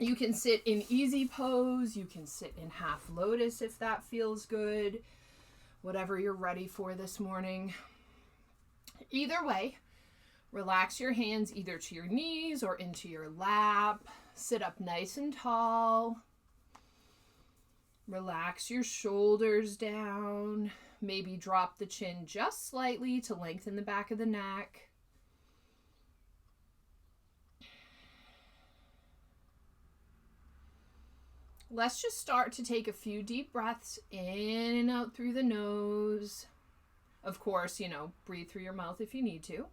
You can sit in easy pose. You can sit in half lotus if that feels good. Whatever you're ready for this morning. Either way, relax your hands either to your knees or into your lap. Sit up nice and tall. Relax your shoulders down. Maybe drop the chin just slightly to lengthen the back of the neck. Let's just start to take a few deep breaths in and out through the nose. Of course, breathe through your mouth if you need to.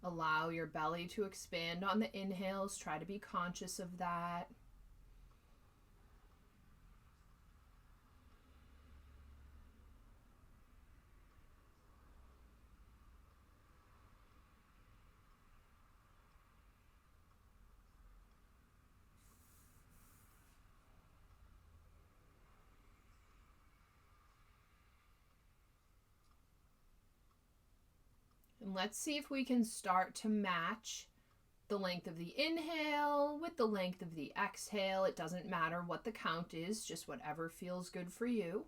Allow your belly to expand on the inhales. Try to be conscious of that. And let's see if we can start to match the length of the inhale with the length of the exhale. It doesn't matter what the count is, just whatever feels good for you.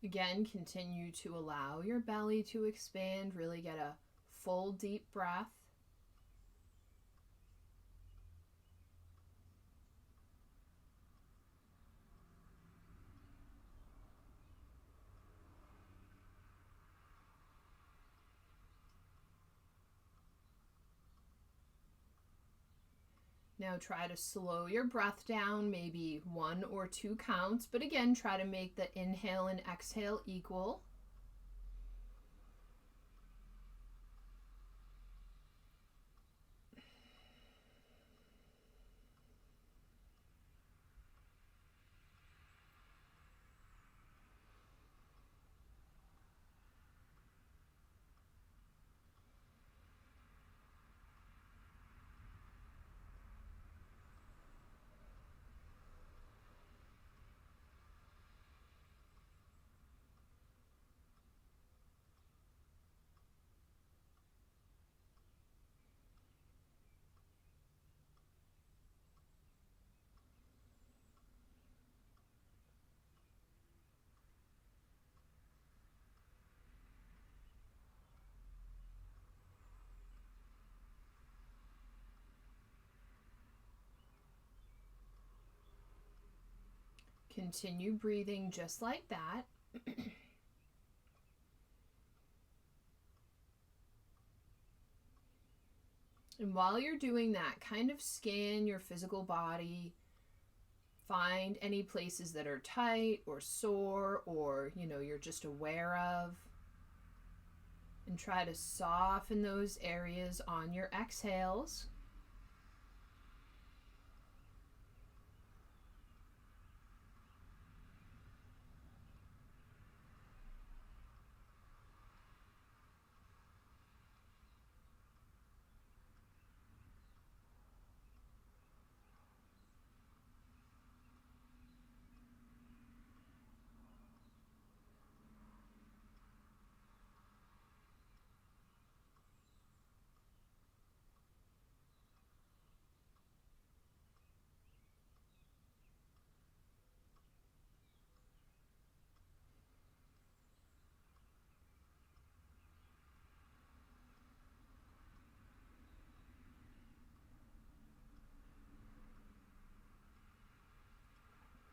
Again, continue to allow your belly to expand. Really get a full deep breath. Now try to slow your breath down, maybe 1 or 2 counts, but again, try to make the inhale and exhale equal. Continue breathing just like that. And while you're doing that, kind of scan your physical body. Find any places that are tight or sore or, you're just aware of. And try to soften those areas on your exhales.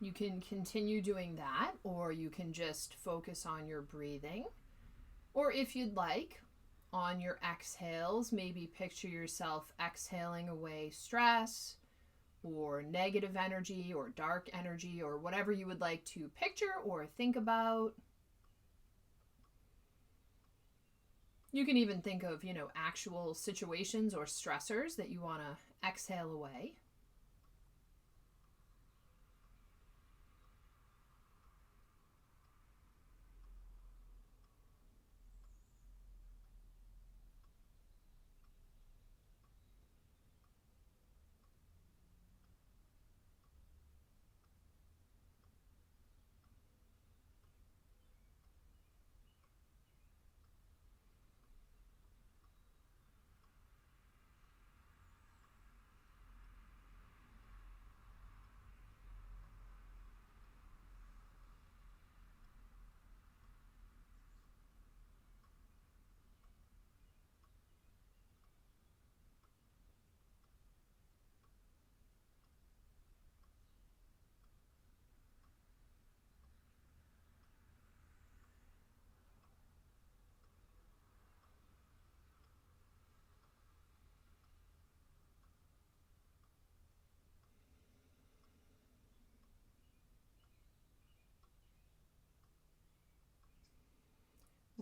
You can continue doing that, or you can just focus on your breathing. Or if you'd like, on your exhales, maybe picture yourself exhaling away stress or negative energy or dark energy or whatever you would like to picture or think about. You can even think of, actual situations or stressors that you want to exhale away.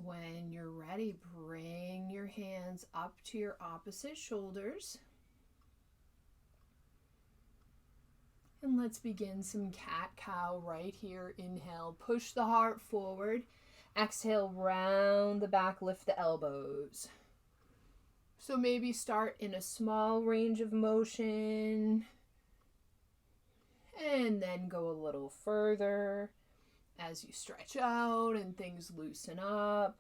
When you're ready, bring your hands up to your opposite shoulders. And let's begin some cat-cow right here. Inhale, push the heart forward. Exhale, round the back, lift the elbows. So maybe start in a small range of motion. And then go a little further as you stretch out and things loosen up.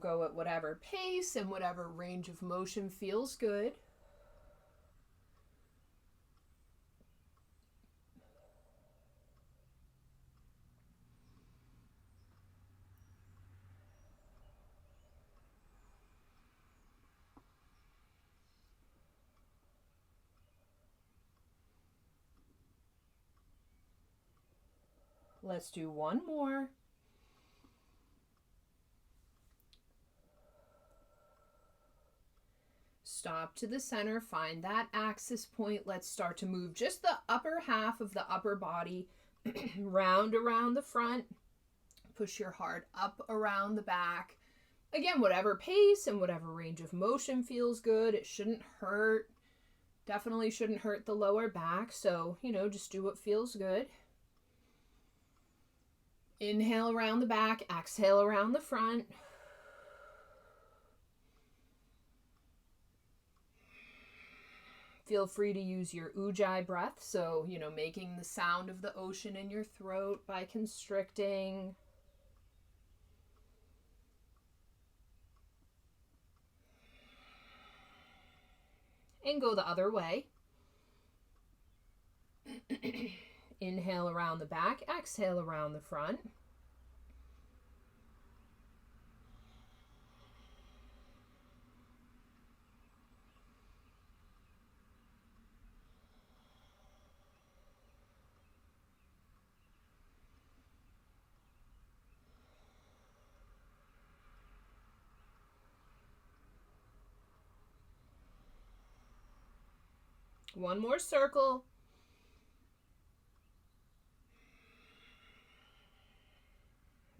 Go at whatever pace and whatever range of motion feels good. Let's do one more. Stop to the center, find that axis point. Let's start to move just the upper half of the upper body round around the front. Push your heart up around the back. Again, whatever pace and whatever range of motion feels good. It shouldn't hurt. Definitely shouldn't hurt the lower back. So, just do what feels good. Inhale around the back, exhale around the front. Feel free to use your ujjayi breath, so, making the sound of the ocean in your throat by constricting. And go the other way. Inhale around the back, exhale around the front. One more circle.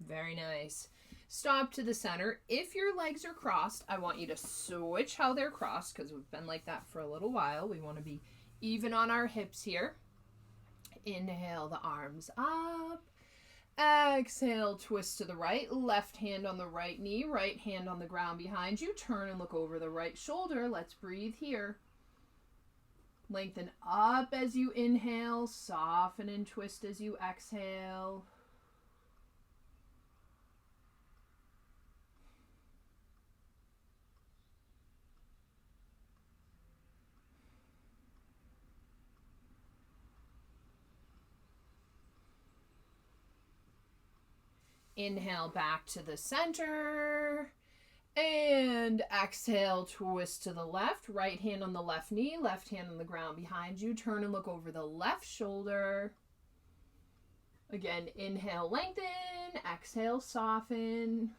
Very nice. Stop to the center. If your legs are crossed, I want you to switch how they're crossed because we've been like that for a little while. We want to be even on our hips here. Inhale the arms up. Exhale, twist to the right. Left hand on the right knee, right hand on the ground behind you. Turn and look over the right shoulder. Let's breathe here. Lengthen up as you inhale. Soften and twist as you exhale. Inhale back to the center. And exhale, twist to the left. Right hand on the left knee, left hand on the ground behind you. Turn and look over the left shoulder. Again, inhale, lengthen. Exhale, soften.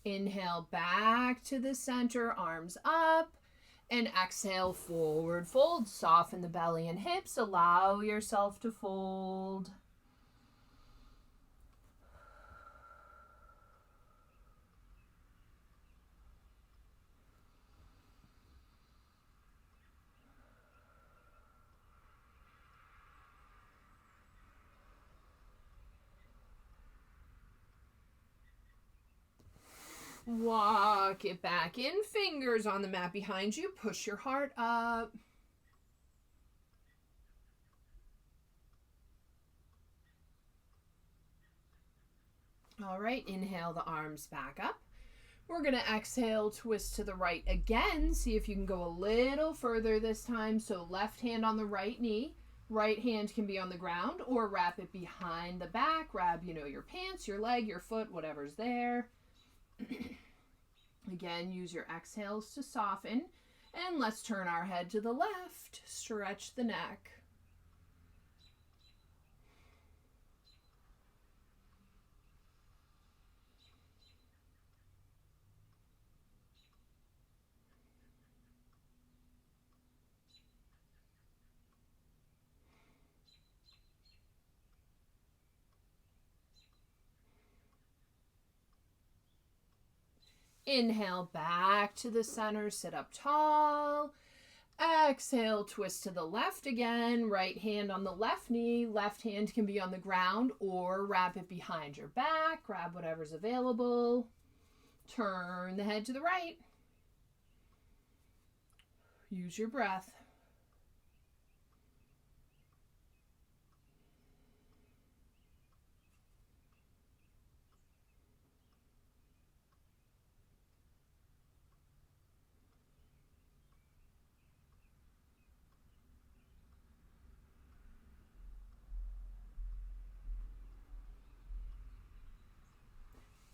Inhale back to the center, arms up. And exhale, forward fold. Soften the belly and hips. Allow yourself to fold. Walk it back in, fingers on the mat behind you. Push your heart up. All right, inhale the arms back up. We're going to exhale, twist to the right again. See if you can go a little further this time. So left hand on the right knee. Right hand can be on the ground or wrap it behind the back. Grab, your pants, your leg, your foot, whatever's there. Again, use your exhales to soften. And let's turn our head to the left. Stretch the neck. Inhale back to the center, sit up tall. Exhale, twist to the left again. Right hand on the left knee. Left hand can be on the ground or wrap it behind your back. Grab whatever's available. Turn the head to the right. Use your breath.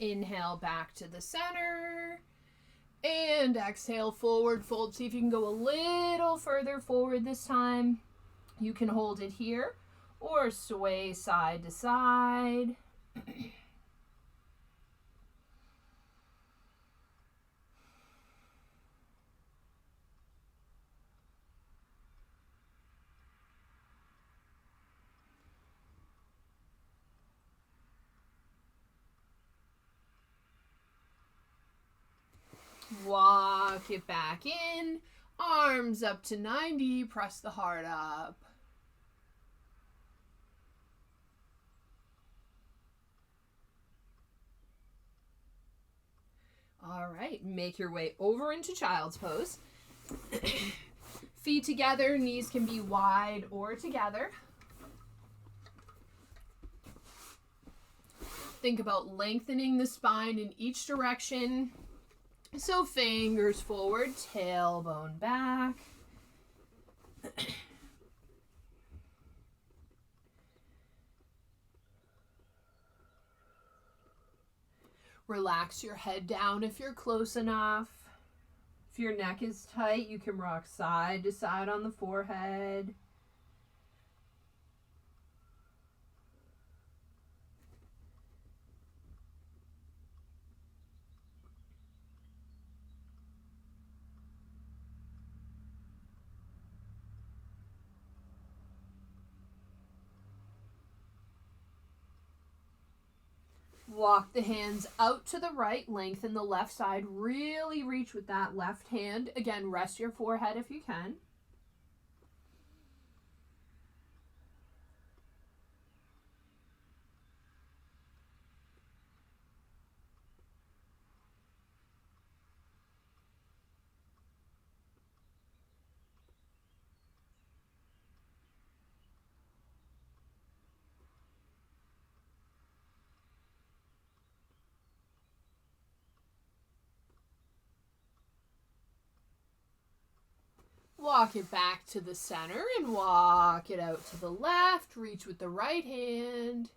Inhale back to the center. And exhale, forward fold. See if you can go a little further forward this time. You can hold it here or sway side to side. Walk it back in. Arms up to 90. Press the heart up. All right, make your way over into child's pose. Feet together, knees can be wide or together. Think about lengthening the spine in each direction. So fingers forward, tailbone back. Relax your head down if you're close enough. If your neck is tight, you can rock side to side on the forehead. Walk the hands out to the right, lengthen the left side, really reach with that left hand. Again, rest your forehead if you can. Walk it back to the center and walk it out to the left. Reach with the right hand.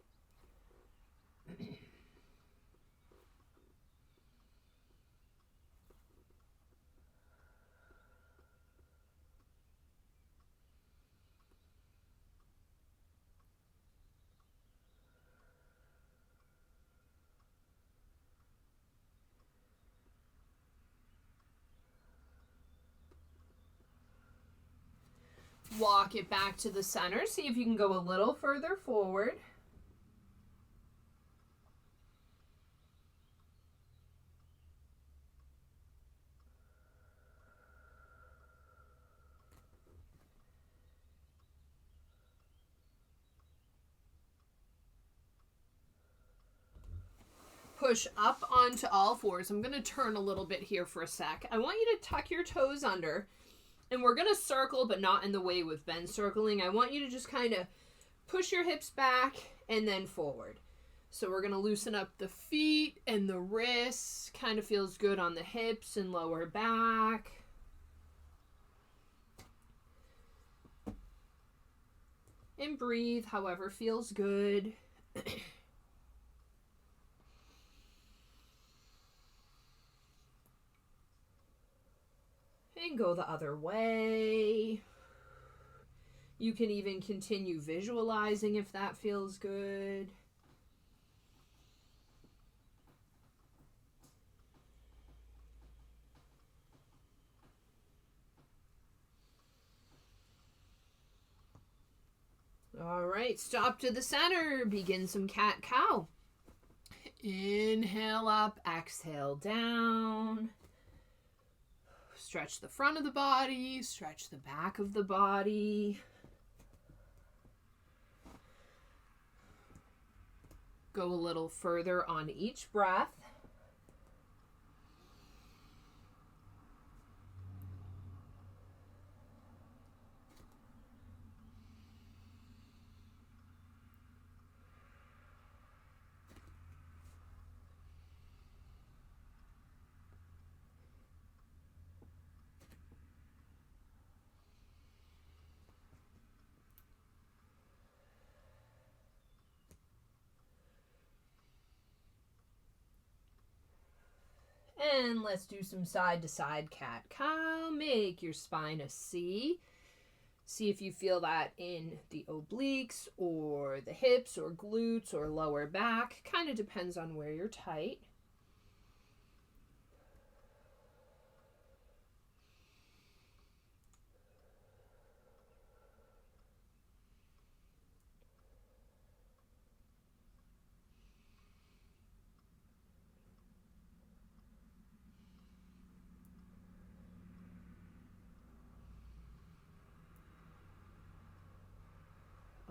Walk it back to the center. See if you can go a little further forward. Push up onto all fours. I'm going to turn a little bit here for a sec. I want you to tuck your toes under. And we're going to circle, but not in the way we've been circling. I want you to just kind of push your hips back and then forward. So we're going to loosen up the feet and the wrists. Kind of feels good on the hips and lower back. And breathe however feels good. And go the other way. You can even continue visualizing if that feels good. All right, stop to the center. Begin some cat-cow. Inhale up, exhale down. Stretch the front of the body, stretch the back of the body. Go a little further on each breath. And let's do some side-to-side cat-cow. Make your spine a C. See if you feel that in the obliques or the hips or glutes or lower back. Kind of depends on where you're tight.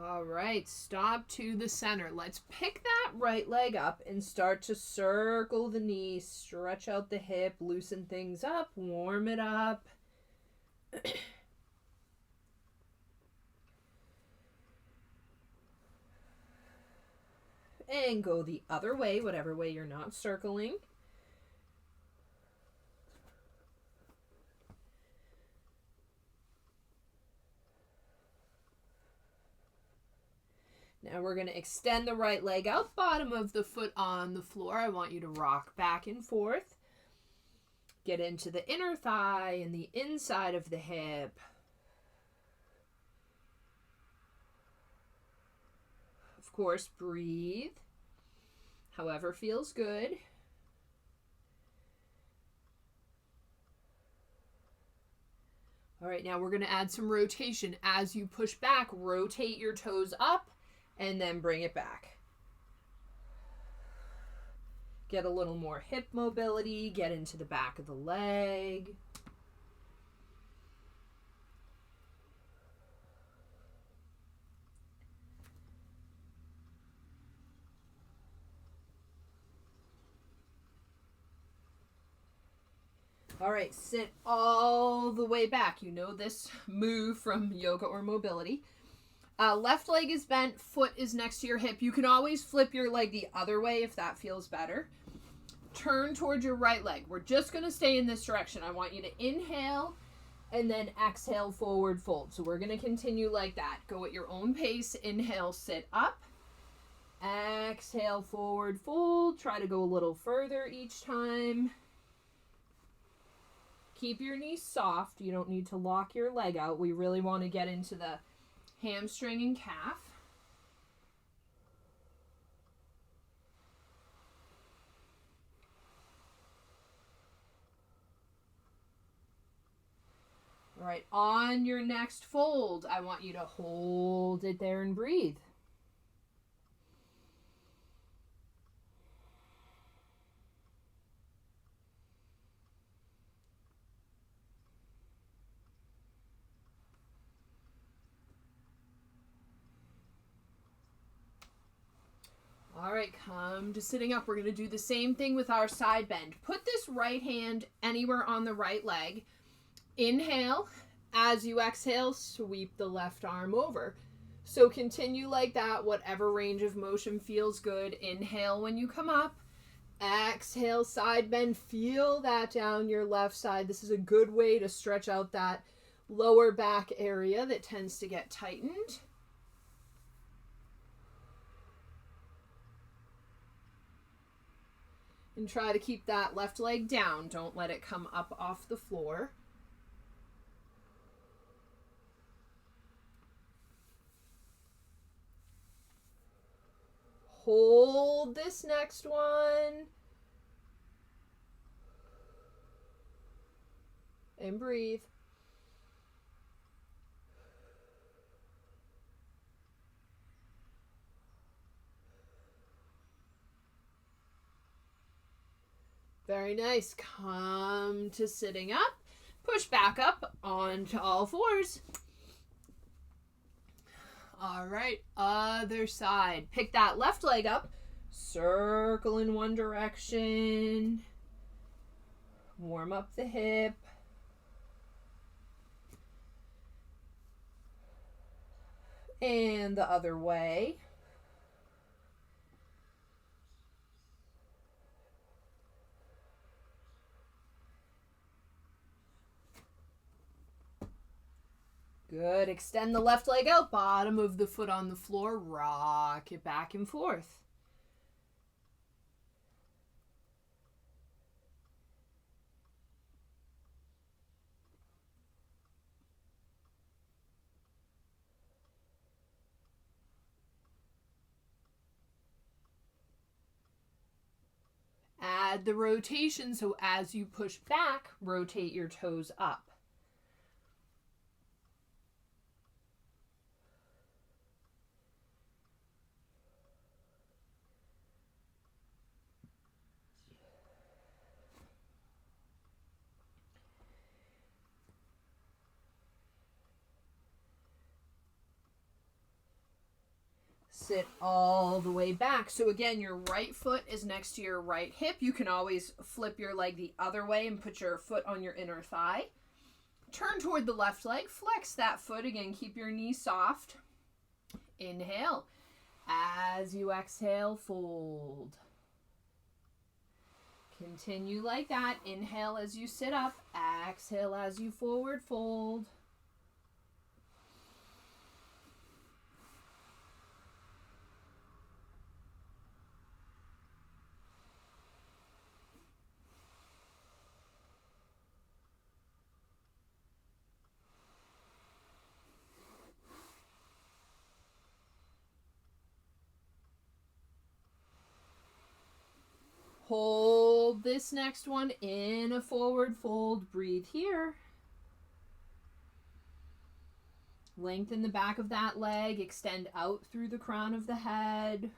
All right, stop to the center. Let's pick that right leg up and start to circle the knees, stretch out the hip, loosen things up, warm it up. And go the other way, whatever way you're not circling. Now we're going to extend the right leg out, bottom of the foot on the floor. I want you to rock back and forth. Get into the inner thigh and the inside of the hip. Of course, breathe. However feels good. All right, now we're going to add some rotation. As you push back, rotate your toes up. And then bring it back. Get a little more hip mobility. Get into the back of the leg. All right, sit all the way back. You know this move from yoga or mobility. Left leg is bent, foot is next to your hip. You can always flip your leg the other way if that feels better. Turn towards your right leg. We're just going to stay in this direction. I want you to inhale And then exhale, forward fold. So we're going to continue like that. Go at your own pace. Inhale, sit up. Exhale, forward fold. Try to go a little further each time. Keep your knees soft. You don't need to lock your leg out. We really want to get into the hamstring and calf. All right, on your next fold, I want you to hold it there and breathe. All right, come to sitting up. We're going to do the same thing with our side bend. Put this right hand anywhere on the right leg. Inhale. As you exhale, sweep the left arm over. So continue like that, whatever range of motion feels good. Inhale when you come up. Exhale, side bend. Feel that down your left side. This is a good way to stretch out that lower back area that tends to get tightened. And try to keep that left leg down. Don't let it come up off the floor. Hold this next one. And breathe. Very nice. Come to sitting up. Push back up onto all fours. All right, other side. Pick that left leg up. Circle in one direction. Warm up the hip. And the other way. Good. Extend the left leg out. Bottom of the foot on the floor. Rock it back and forth. Add the rotation, so as you push back, rotate your toes up. Sit all the way back. So again, your right foot is next to your right hip. You can always flip your leg the other way and put your foot on your inner thigh. Turn toward the left leg. Flex that foot. Again, keep your knee soft. Inhale. As you exhale, fold. Continue like that. Inhale as you sit up. Exhale as you forward fold. Hold this next one in a forward fold. Breathe here. Lengthen the back of that leg. Extend out through the crown of the head.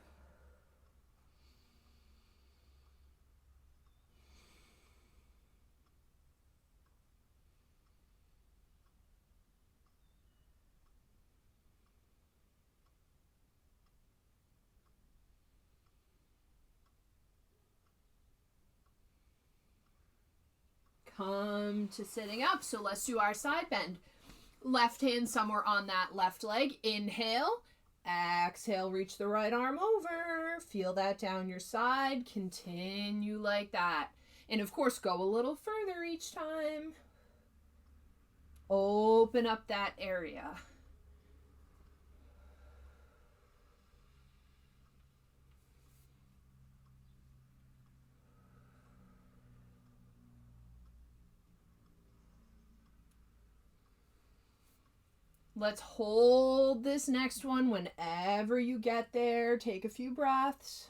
Come to sitting up. So let's do our side bend. Left hand somewhere on that left leg. Inhale. Exhale, reach the right arm over. Feel that down your side. Continue like that. And of course, go a little further each time. Open up that area. Let's hold this next one whenever you get there. Take a few breaths.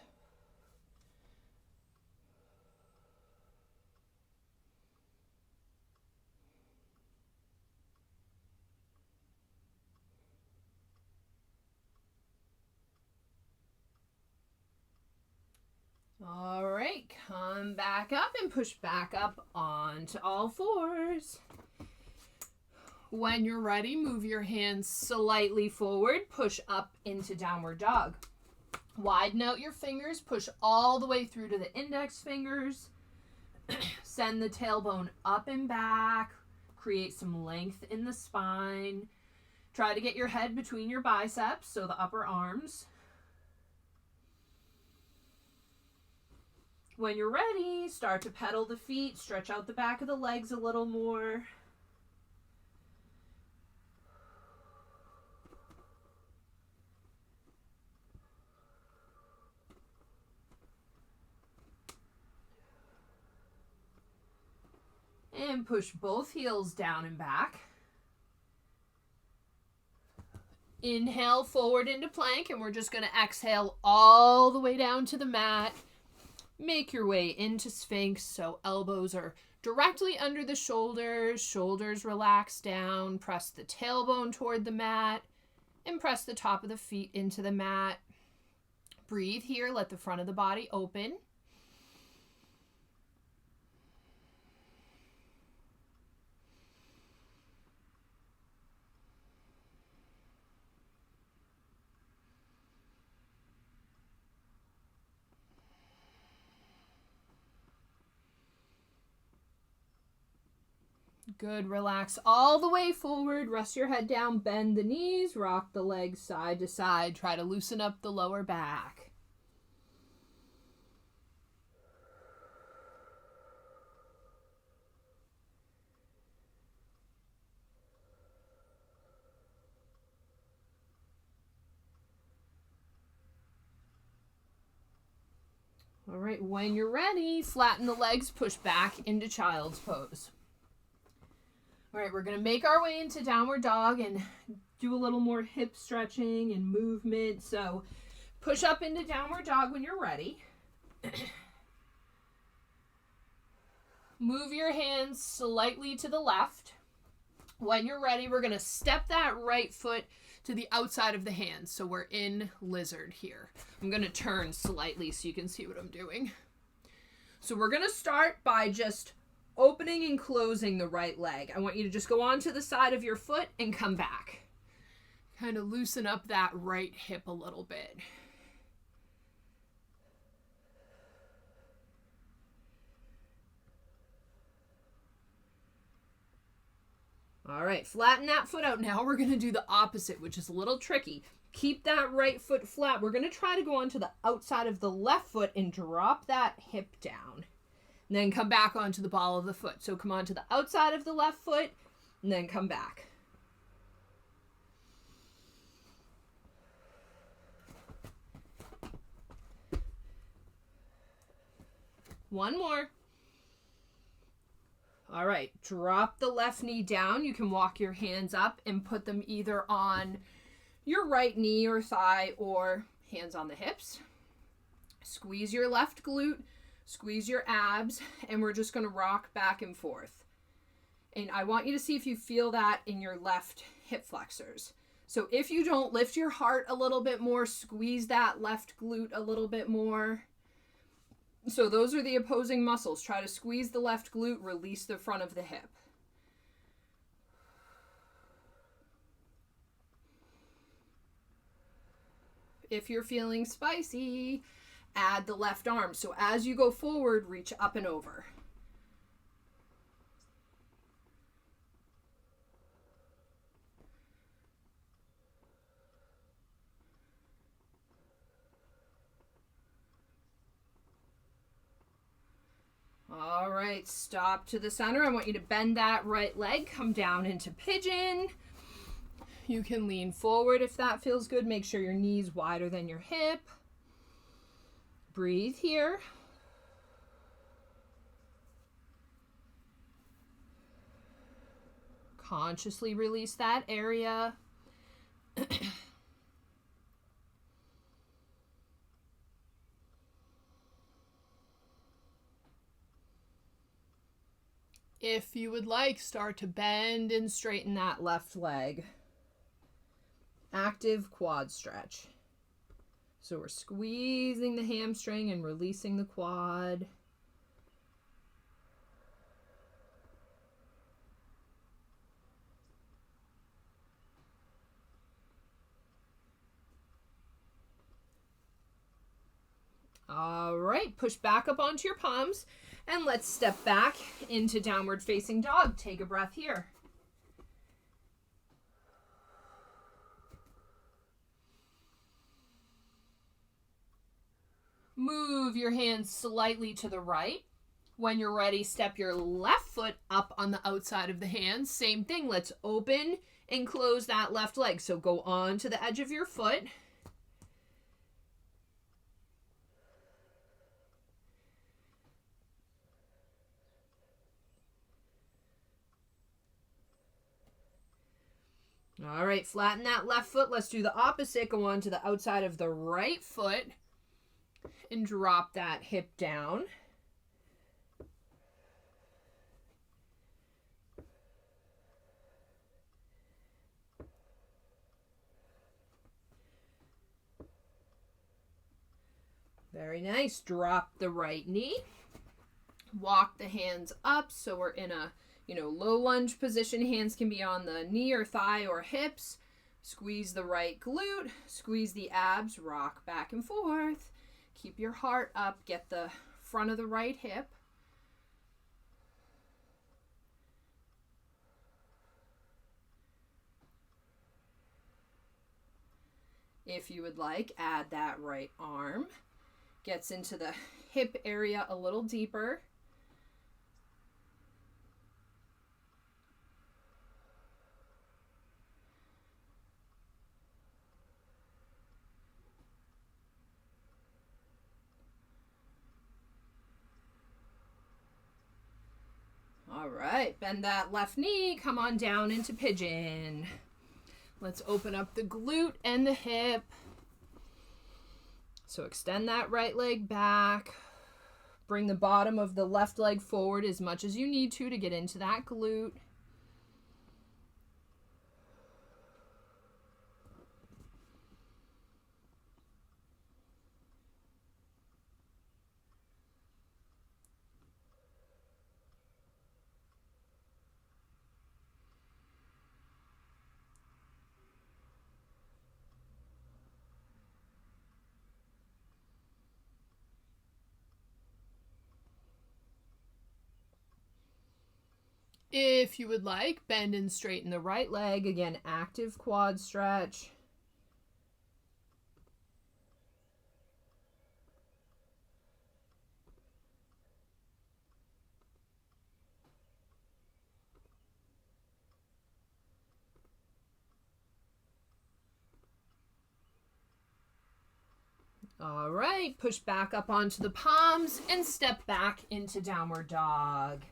All right, come back up and push back up onto all fours. When you're ready, move your hands slightly forward, push up into downward dog. Widen out your fingers, push all the way through to the index fingers. Send the tailbone up and back, create some length in the spine. Try to get your head between your biceps, so the upper arms. When you're ready, start to pedal the feet, stretch out the back of the legs a little more. And push both heels down and back. Inhale forward into plank, and we're just going to exhale all the way down to the mat. Make your way into Sphinx, so elbows are directly under the shoulders, shoulders relax down, press the tailbone toward the mat, and press the top of the feet into the mat. Breathe here, let the front of the body open. Good, relax all the way forward, rest your head down, bend the knees, rock the legs side to side, try to loosen up the lower back. All right, when you're ready, flatten the legs, push back into child's pose. All right, we're going to make our way into downward dog and do a little more hip stretching and movement. So push up into downward dog when you're ready. Move your hands slightly to the left. When you're ready, we're going to step that right foot to the outside of the hands. So we're in lizard here. I'm going to turn slightly so you can see what I'm doing. So we're going to start by just opening and closing the right leg. I want you to just go onto the side of your foot and come back. Kind of loosen up that right hip a little bit. All right, flatten that foot out. Now we're going to do the opposite, which is a little tricky. Keep that right foot flat. We're going to try to go onto the outside of the left foot and drop that hip down. And then come back onto the ball of the foot. So come onto the outside of the left foot and then come back. One more. All right, drop the left knee down. You can walk your hands up and put them either on your right knee or thigh or hands on the hips. Squeeze your left glute. Squeeze your abs, and we're just going to rock back and forth. And I want you to see if you feel that in your left hip flexors. So if you don't, lift your heart a little bit more, squeeze that left glute a little bit more. So those are the opposing muscles. Try to squeeze the left glute, release the front of the hip. If you're feeling spicy, add the left arm. So as you go forward, reach up and over. All right, stop to the center. I want you to bend that right leg, come down into pigeon. You can lean forward if that feels good. Make sure your knee's wider than your hip. Breathe here. Consciously release that area. If you would like, start to bend and straighten that left leg. Active quad stretch. So we're squeezing the hamstring and releasing the quad. All right, push back up onto your palms and let's step back into downward facing dog. Take a breath here. Move your hands slightly to the right. When you're ready, step your left foot up on the outside of the hands. Same thing, let's open and close that left leg. So go on to the edge of your foot. All right, flatten that left foot. Let's do the opposite. Go on to the outside of the right foot and drop that hip down. Very nice. Drop the right knee. Walk the hands up so we're in a low lunge position. Hands can be on the knee or thigh or hips. Squeeze the right glute, squeeze the abs, rock back and forth. Keep your heart up, get the front of the right hip. If you would like, add that right arm. Gets into the hip area a little deeper. All right, bend that left knee, come on down into pigeon. Let's open up the glute and the hip. So extend that right leg back. Bring the bottom of the left leg forward as much as you need to get into that glute. If you would like, bend and straighten the right leg. Again, active quad stretch. All right, push back up onto the palms and step back into downward dog.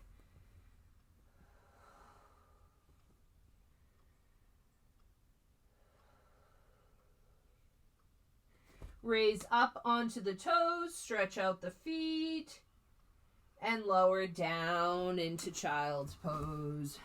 Raise up onto the toes, stretch out the feet, and lower down into child's pose.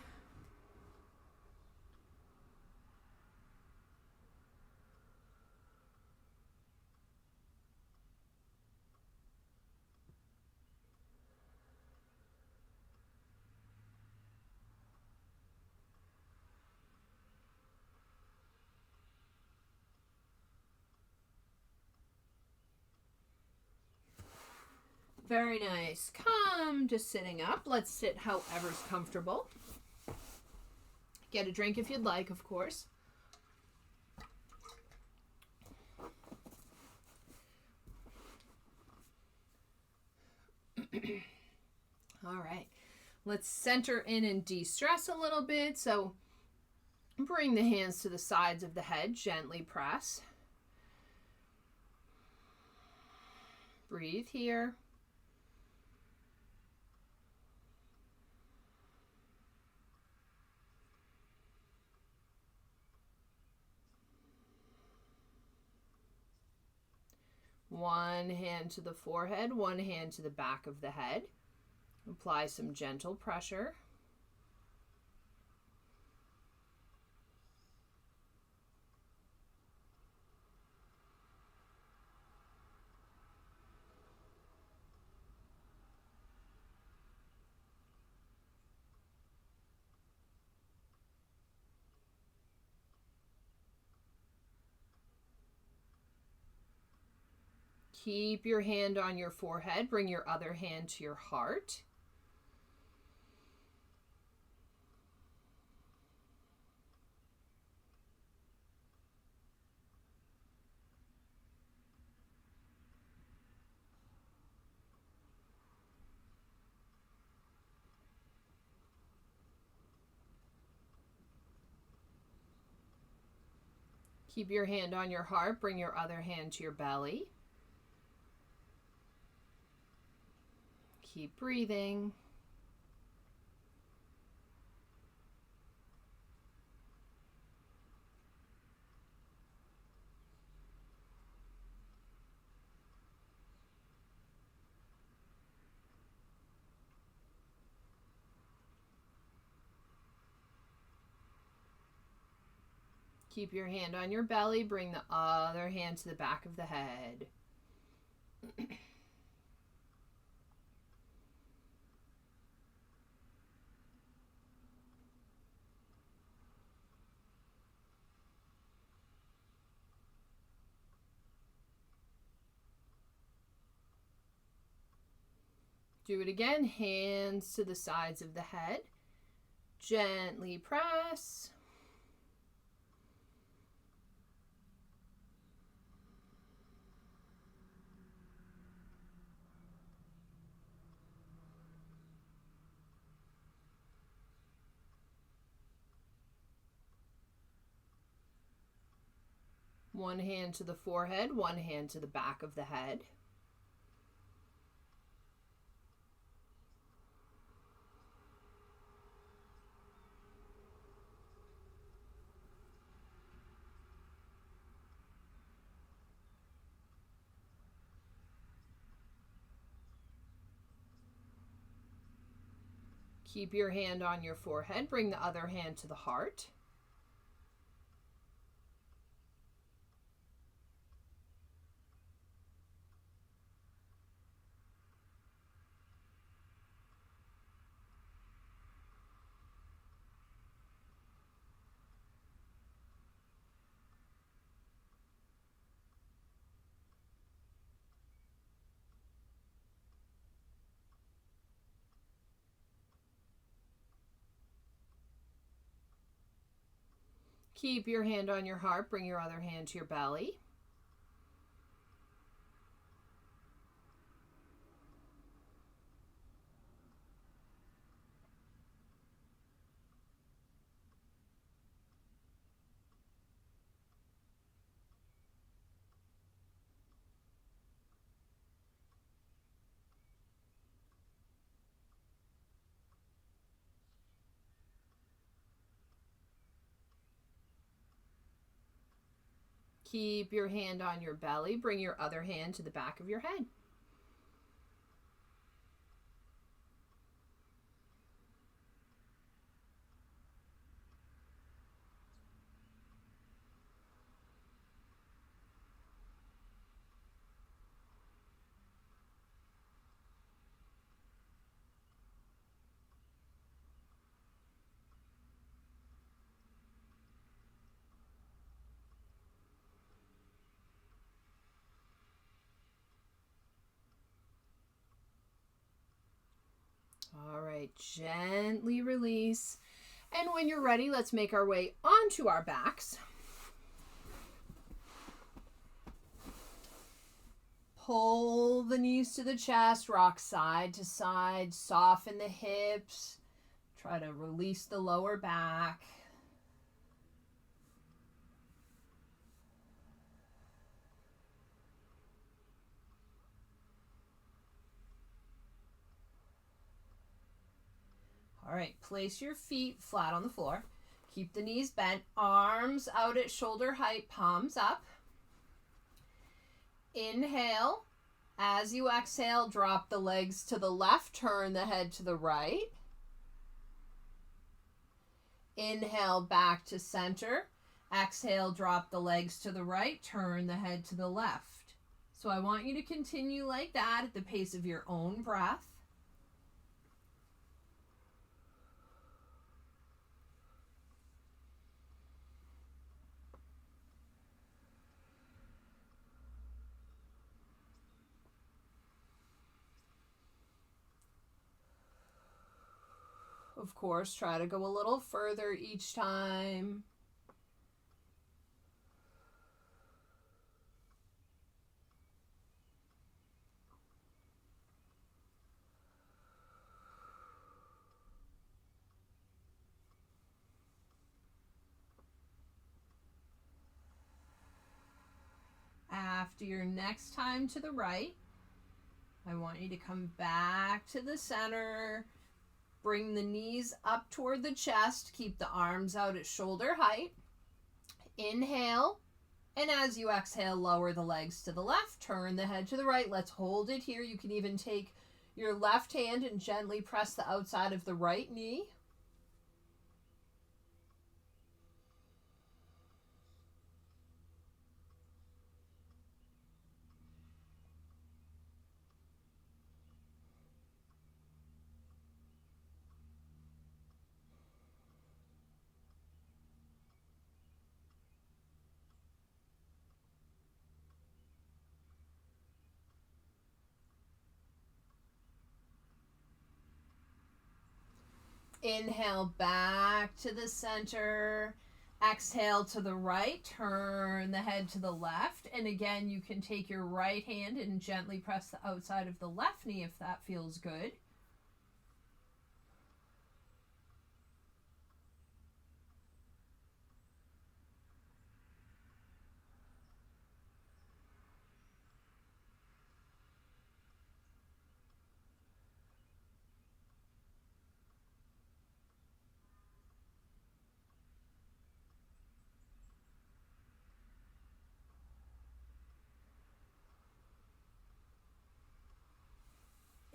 Very nice. Come to sitting up. Let's sit however's comfortable. Get a drink if you'd like, of course. All right. Let's center in and de-stress a little bit. So bring the hands to the sides of the head, gently press. Breathe here. One hand to the forehead, one hand to the back of the head. Apply some gentle pressure. Keep your hand on your forehead. Bring your other hand to your heart. Keep your hand on your heart. Bring your other hand to your belly. Keep breathing. Keep your hand on your belly. Bring the other hand to the back of the head. Do it again. Hands to the sides of the head. Gently press. One hand to the forehead, one hand to the back of the head. Keep your hand on your forehead. Bring the other hand to the heart. Keep your hand on your heart. Bring your other hand to your belly. Keep your hand on your belly. Bring your other hand to the back of your head. All right, gently release. And when you're ready, let's make our way onto our backs. Pull the knees to the chest, rock side to side, soften the hips. Try to release the lower back. All right, place your feet flat on the floor. Keep the knees bent, arms out at shoulder height, palms up. Inhale. As you exhale, drop the legs to the left, turn the head to the right. Inhale, back to center. Exhale, drop the legs to the right, turn the head to the left. So I want you to continue like that at the pace of your own breath. Of course, try to go a little further each time. After your next time to the right, I want you to come back to the center. Bring the knees up toward the chest. Keep the arms out at shoulder height. Inhale. And as you exhale, lower the legs to the left. Turn the head to the right. Let's hold it here. You can even take your left hand and gently press the outside of the right knee. Inhale back to the center. Exhale to the right. Turn the head to the left. And again, you can take your right hand and gently press the outside of the left knee if that feels good.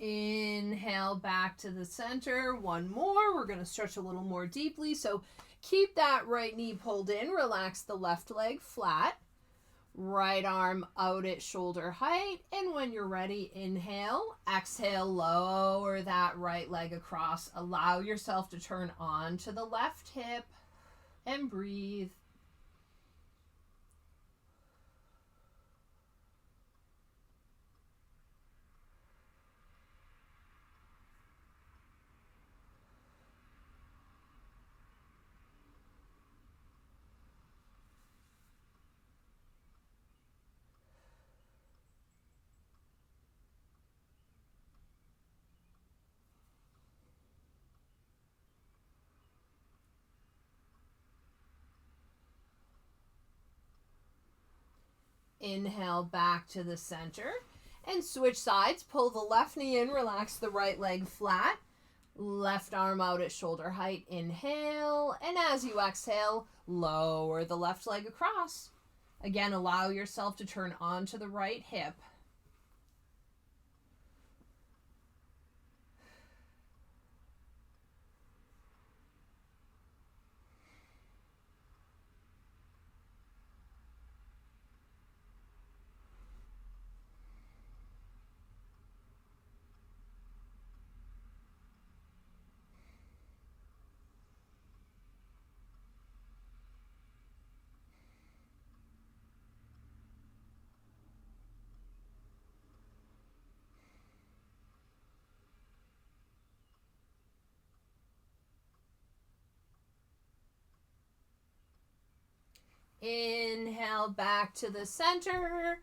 Inhale back to the center. One more. We're going to stretch a little more deeply. So keep that right knee pulled in. Relax the left leg flat. Right arm out at shoulder height. And when you're ready, inhale. Exhale, lower that right leg across. Allow yourself to turn on to the left hip and breathe. Inhale back to the center and switch sides. Pull the left knee in, relax the right leg flat. Left arm out at shoulder height. Inhale. And as you exhale, lower the left leg across. Again, allow yourself to turn onto the right hip. Inhale back to the center.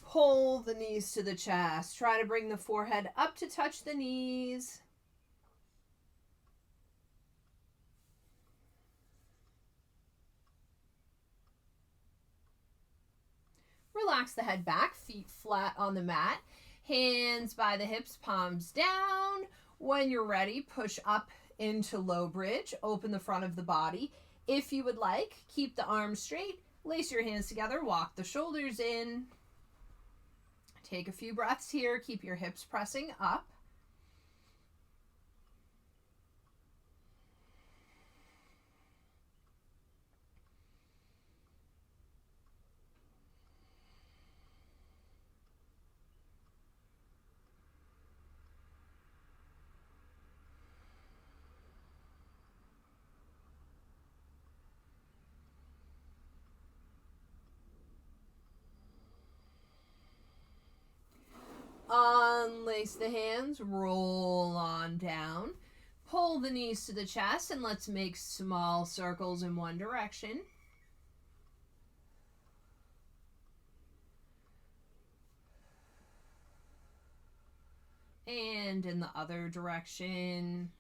Pull the knees to the chest. Try to bring the forehead up to touch the knees. Relax the head back, feet flat on the mat. Hands by the hips, palms down. When you're ready, push up into low bridge. Open the front of the body. If you would like, keep the arms straight. Lace your hands together. Walk the shoulders in. Take a few breaths here. Keep your hips pressing up. Unlace the hands, roll on down. Pull the knees to the chest, and let's make small circles in one direction. And in the other direction.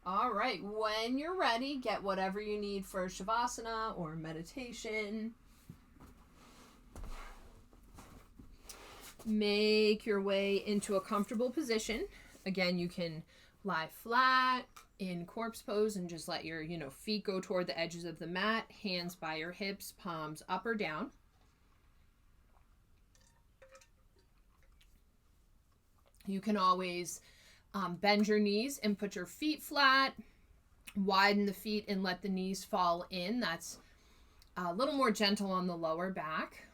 All right, when you're ready, get whatever you need for Shavasana or meditation. Make your way into a comfortable position. Again, you can lie flat in corpse pose and just let your, feet go toward the edges of the mat, hands by your hips, palms up or down. You can always bend your knees and put your feet flat, widen the feet and let the knees fall in. That's a little more gentle on the lower back.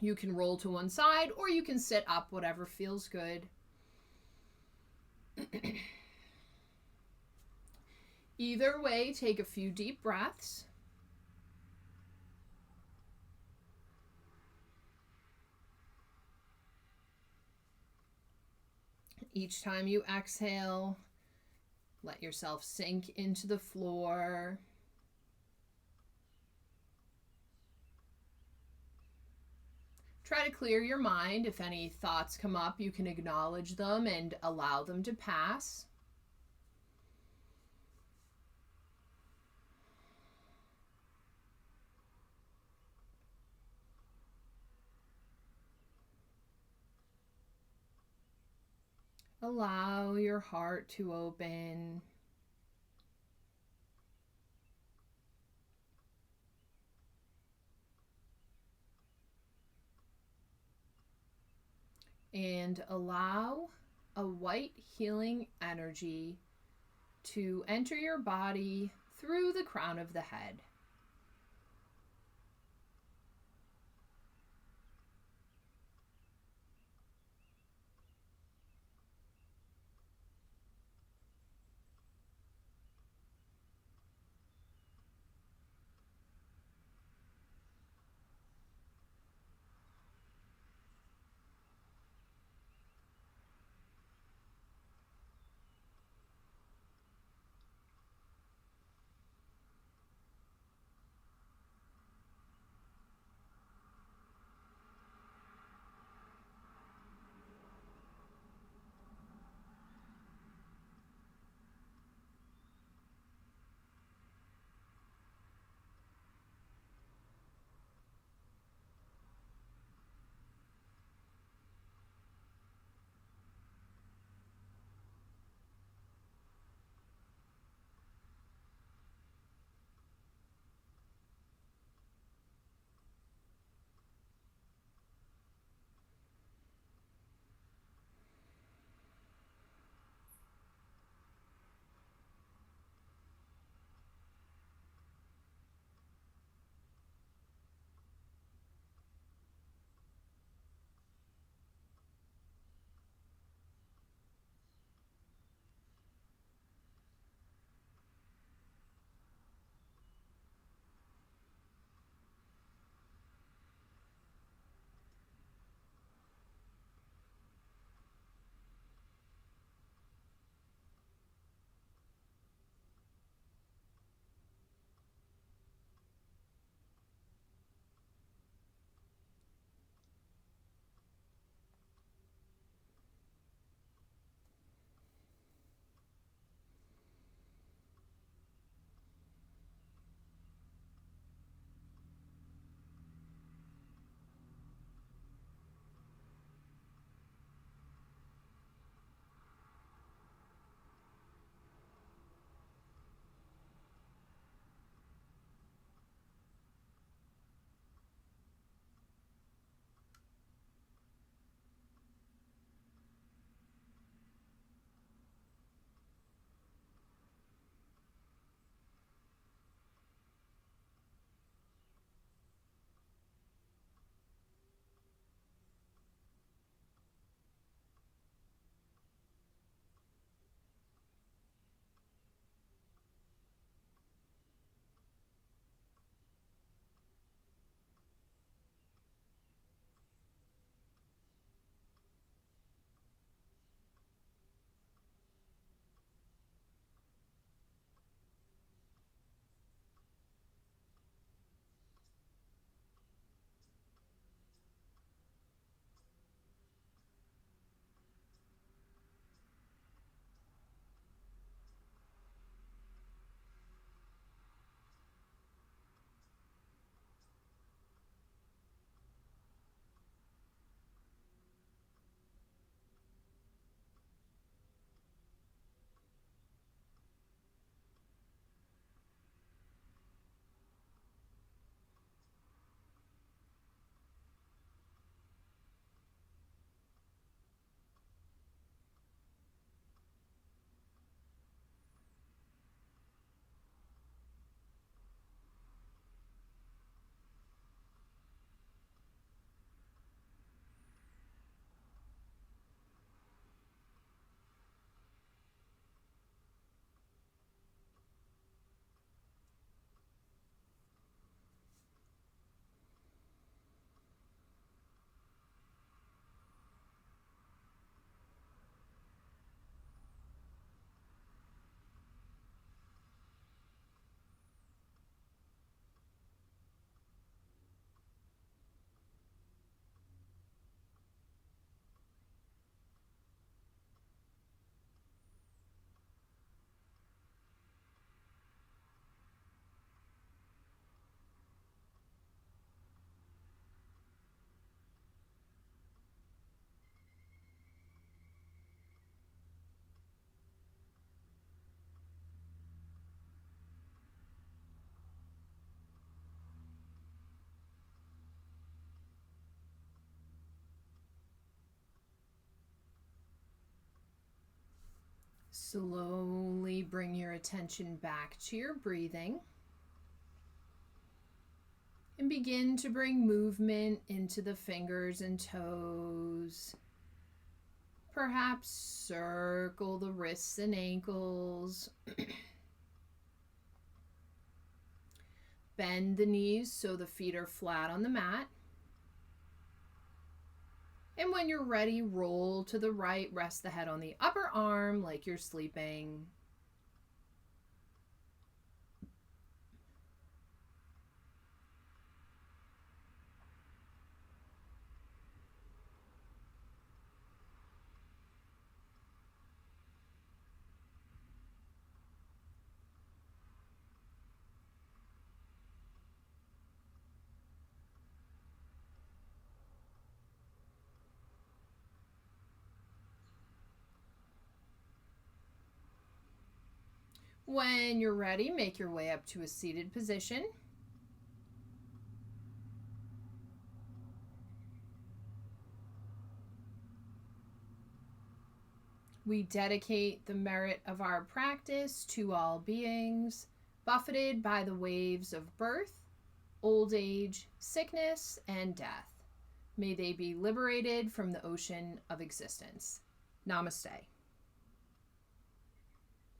You can roll to one side or you can sit up, whatever feels good. Either way, take a few deep breaths. Each time you exhale, let yourself sink into the floor. Try to clear your mind. If any thoughts come up, you can acknowledge them and allow them to pass. Allow your heart to open. And allow a white healing energy to enter your body through the crown of the head. Slowly bring your attention back to your breathing and begin to bring movement into the fingers and toes. Perhaps circle the wrists and ankles. Bend the knees so the feet are flat on the mat. And when you're ready, roll to the right, rest the head on the upper arm like you're sleeping. When you're ready, make your way up to a seated position. We dedicate the merit of our practice to all beings, buffeted by the waves of birth, old age, sickness, and death. May they be liberated from the ocean of existence. Namaste.